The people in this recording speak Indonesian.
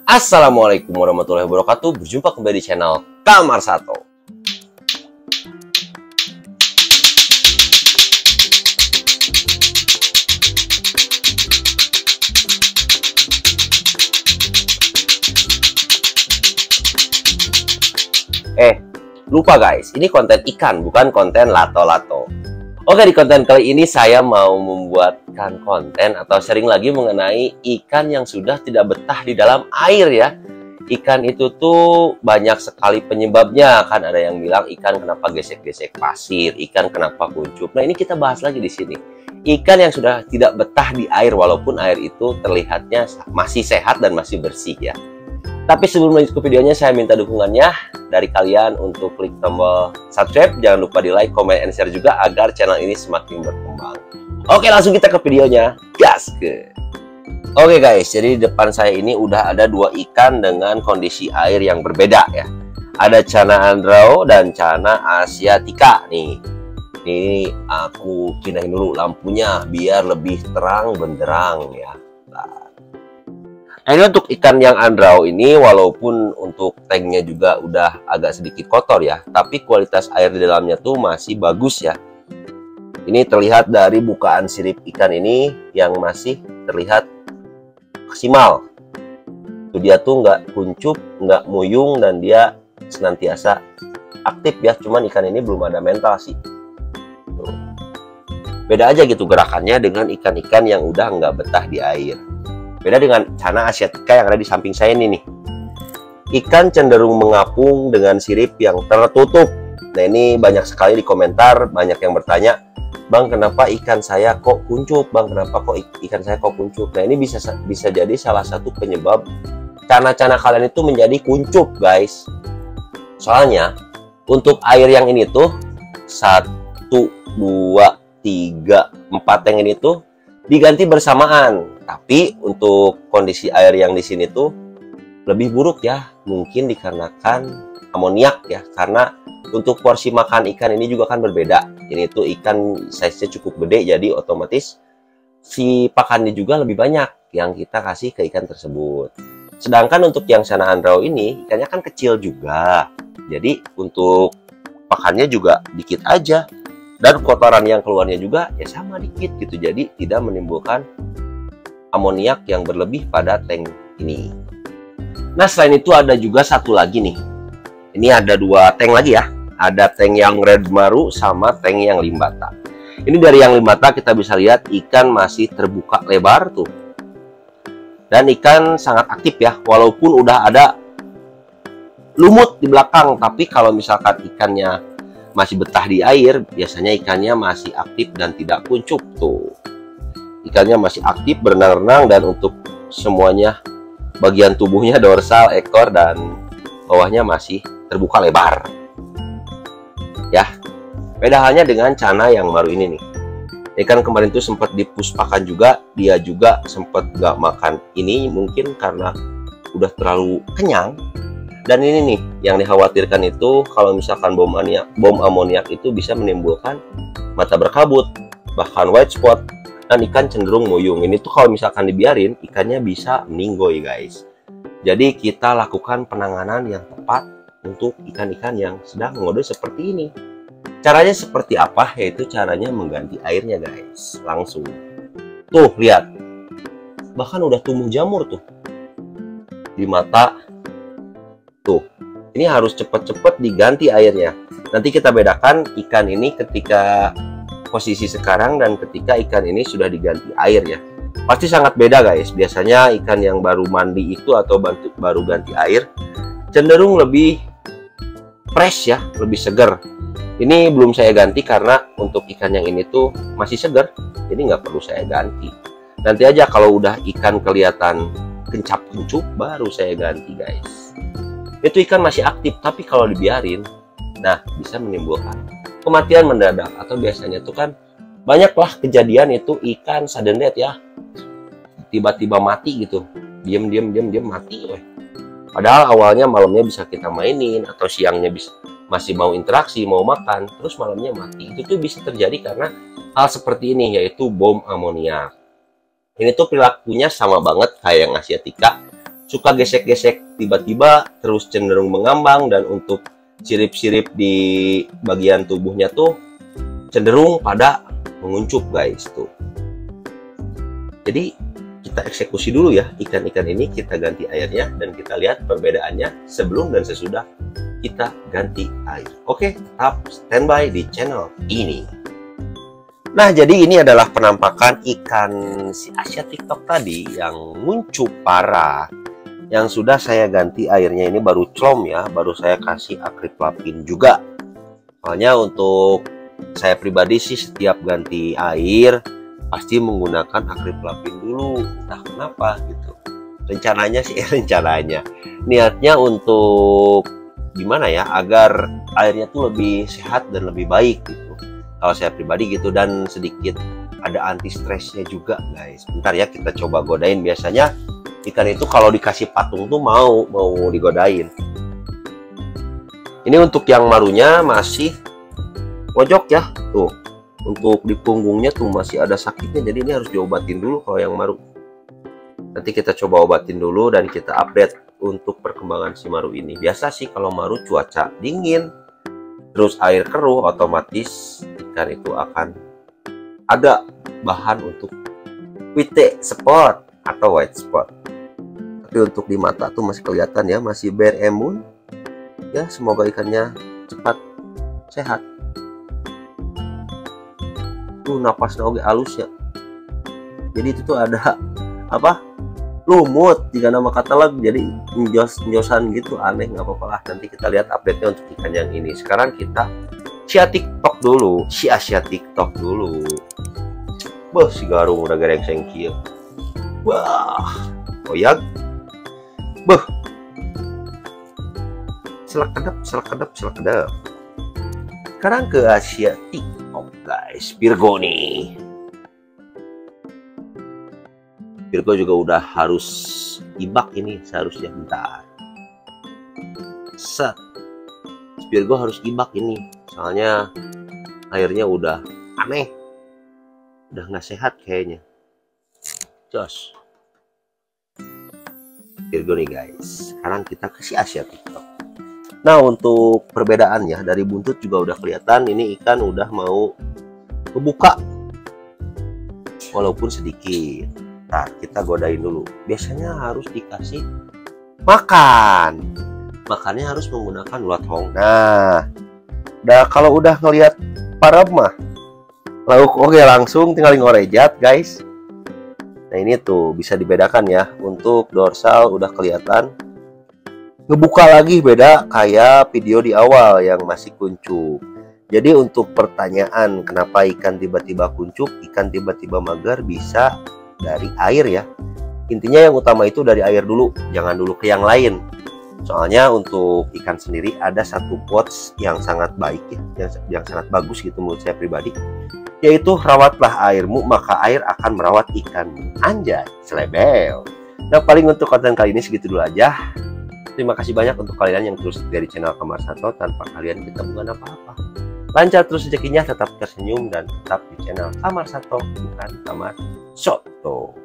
Assalamualaikum warahmatullahi wabarakatuh. Berjumpa kembali di channel Kamar Sato. Lupa guys, ini konten ikan, bukan konten lato-lato. Oke, di konten kali ini saya mau membuatkan konten atau sharing lagi mengenai ikan yang sudah tidak betah di dalam air ya. Ikan itu tuh banyak sekali penyebabnya, kan ada yang bilang ikan kenapa gesek-gesek pasir, ikan kenapa kuncup. Nah, ini kita bahas lagi di sini. Ikan yang sudah tidak betah di air walaupun air itu terlihatnya masih sehat dan masih bersih ya. Tapi sebelum lanjut ke videonya, saya minta dukungannya dari kalian untuk klik tombol subscribe. Jangan lupa di like, comment, and share juga agar channel ini semakin berkembang. Oke, langsung kita ke videonya. Gas ke. Oke guys, jadi di depan saya ini udah ada dua ikan dengan kondisi air yang berbeda ya. Ada Channa Andrao dan Channa Asiatica nih. Ini aku pindahin dulu lampunya biar lebih terang benderang ya. Nah, ini untuk ikan yang Andrao ini, walaupun untuk tanknya juga udah agak sedikit kotor ya, tapi kualitas air di dalamnya tuh masih bagus ya. Ini terlihat dari bukaan sirip ikan ini yang masih terlihat maksimal. Tuh dia tuh nggak kuncup, nggak muyung, dan dia senantiasa aktif ya. Cuman ikan ini belum ada mental sih. Tuh. Beda aja gitu gerakannya dengan ikan-ikan yang udah nggak betah di air. Beda dengan Channa Asiatica yang ada di samping saya ini nih. Ikan cenderung mengapung dengan sirip yang tertutup. Nah, ini banyak sekali di komentar, banyak yang bertanya, "Bang, kenapa ikan saya kok kuncup? Bang, kenapa kok ikan saya kok kuncup?" Nah, ini bisa jadi salah satu penyebab Channa kalian itu menjadi kuncup, guys. Soalnya, untuk air yang ini tuh 1, 2, 3, 4 yang ini tuh diganti bersamaan. Tapi untuk kondisi air yang di sini tuh lebih buruk ya, mungkin dikarenakan amoniak ya, karena untuk porsi makan ikan ini juga kan berbeda. Ini tuh ikan size-nya cukup gede, jadi otomatis si pakannya juga lebih banyak yang kita kasih ke ikan tersebut. Sedangkan untuk yang Channa Andrao ini ikannya kan kecil juga, jadi untuk pakannya juga dikit aja, dan kotoran yang keluarnya juga ya sama dikit gitu, jadi tidak menimbulkan amoniak yang berlebih pada tank ini. Nah, selain itu ada juga satu lagi nih. Ini ada dua tank lagi ya. Ada tank yang red maru sama tank yang limbata. Ini dari yang limbata kita bisa lihat ikan masih terbuka lebar tuh. Dan ikan sangat aktif ya, walaupun udah ada lumut di belakang, tapi kalau misalkan ikannya masih betah di air, biasanya ikannya masih aktif dan tidak kuncup tuh. Ikannya masih aktif berenang-renang, dan untuk semuanya bagian tubuhnya, dorsal, ekor, dan bawahnya masih terbuka lebar ya. Beda halnya dengan Channa yang baru ini nih. Ikan kemarin tuh sempat dipuspakan juga, dia juga sempat gak makan ini mungkin karena udah terlalu kenyang. Dan ini nih yang dikhawatirkan itu kalau misalkan bom amoniak itu bisa menimbulkan mata berkabut, bahkan white spot, dan ikan cenderung muyung. Ini tuh kalau misalkan dibiarin, ikannya bisa meninggoy guys. Jadi kita lakukan penanganan yang tepat untuk ikan-ikan yang sedang mengode seperti ini. Caranya seperti apa? Yaitu caranya mengganti airnya guys. Langsung. Tuh lihat, bahkan udah tumbuh jamur tuh di mata. Tuh, ini harus cepet-cepet diganti airnya. Nanti kita bedakan ikan ini ketika posisi sekarang dan ketika ikan ini sudah diganti air ya. Pasti sangat beda guys. Biasanya ikan yang baru mandi itu atau baru ganti air cenderung lebih fresh ya, lebih segar. Ini belum saya ganti karena untuk ikan yang ini tuh masih segar, jadi nggak perlu saya ganti. Nanti aja kalau udah ikan kelihatan kencap-kencup baru saya ganti guys. Itu ikan masih aktif, tapi kalau dibiarin, nah bisa menimbulkan kematian mendadak. Atau biasanya tuh kan banyaklah kejadian itu ikan sudden death ya, tiba-tiba mati gitu, diam mati. Padahal awalnya malamnya bisa kita mainin, atau siangnya bisa masih mau interaksi, mau makan, terus malamnya mati. Itu tuh bisa terjadi karena hal seperti ini, yaitu bom amoniak. Ini tuh perilakunya sama banget kayak yang Asiatica, suka gesek-gesek tiba-tiba, terus cenderung mengambang, dan untuk sirip-sirip di bagian tubuhnya tuh cenderung pada menguncup guys tuh. Jadi kita eksekusi dulu ya ikan-ikan ini, kita ganti airnya dan kita lihat perbedaannya sebelum dan sesudah kita ganti air. Oke, tetap standby di channel ini. Nah, jadi ini adalah penampakan ikan si Asia TikTok tadi yang nguncup parah, yang sudah saya ganti airnya. Ini baru celom ya, baru saya kasih akriplavin juga. Soalnya untuk saya pribadi sih setiap ganti air pasti menggunakan akriplavin dulu. Nah, kenapa gitu? Rencananya sih rencananya niatnya untuk gimana ya, agar airnya tuh lebih sehat dan lebih baik gitu. Kalau saya pribadi gitu, dan sedikit ada anti stresnya juga guys. Bentar ya, kita coba godain. Biasanya ikan itu kalau dikasih patung tuh mau digodain. Ini untuk yang marunya masih pojok ya tuh, untuk di punggungnya tuh masih ada sakitnya, jadi ini harus diobatin dulu kalau yang maru. Nanti kita coba obatin dulu dan kita update untuk perkembangan si maru ini. Biasa sih kalau maru cuaca dingin terus air keruh, otomatis ikan itu akan ada bahan untuk white spot atau white spot. Tapi untuk di mata tuh masih kelihatan ya, masih bare embun ya. Semoga ikannya cepat sehat. Tuh napasnya oke halus ya, jadi itu tuh ada apa, lumut jika nama katalag, jadi njos-njosan gitu, aneh. Nggak apa-apa lah, nanti kita lihat update-nya untuk ikan yang ini. Sekarang kita si TikTok dulu, si Asia TikTok dulu. Wah, si garung udah gerengseng kieu. Wah, oyag. Beuh. Selak kedap. Sekarang ke Asia TikTok guys, Virgo nih. Virgo juga udah harus ibak ini seharusnya. Bentar. Set. Virgo harus ibak ini, soalnya airnya udah aneh, udah nggak sehat kayaknya. Jos. Virgo nih guys. Sekarang kita ke si Asia TikTok. Nah, untuk perbedaannya dari buntut juga udah kelihatan, ini ikan udah mau kebuka walaupun sedikit. Nah, kita godain dulu. Biasanya harus dikasih makan. Makannya harus menggunakan ulat-hong. Nah, kalau udah ngelihat parab mah lauk oke, langsung tinggal ngorejat guys. Nah, ini tuh bisa dibedakan ya. Untuk dorsal udah kelihatan. Ngebuka lagi beda kayak video di awal yang masih kuncup. Jadi untuk pertanyaan kenapa ikan tiba-tiba kuncup, ikan tiba-tiba mager, bisa dari air ya. Intinya yang utama itu dari air dulu, jangan dulu ke yang lain. Soalnya untuk ikan sendiri ada satu quotes yang sangat baik ya, yang sangat bagus gitu menurut saya pribadi, yaitu rawatlah airmu maka air akan merawat ikanmu. Anjay, selebel. Nah, paling untuk konten kali ini segitu dulu aja. Terima kasih banyak untuk kalian yang terus dari channel Kamar Sato. Tanpa kalian kita bukan apa-apa. Lancar terus rezekinya, tetap tersenyum dan tetap di channel Kamar Sato, bukan Kamar Soto.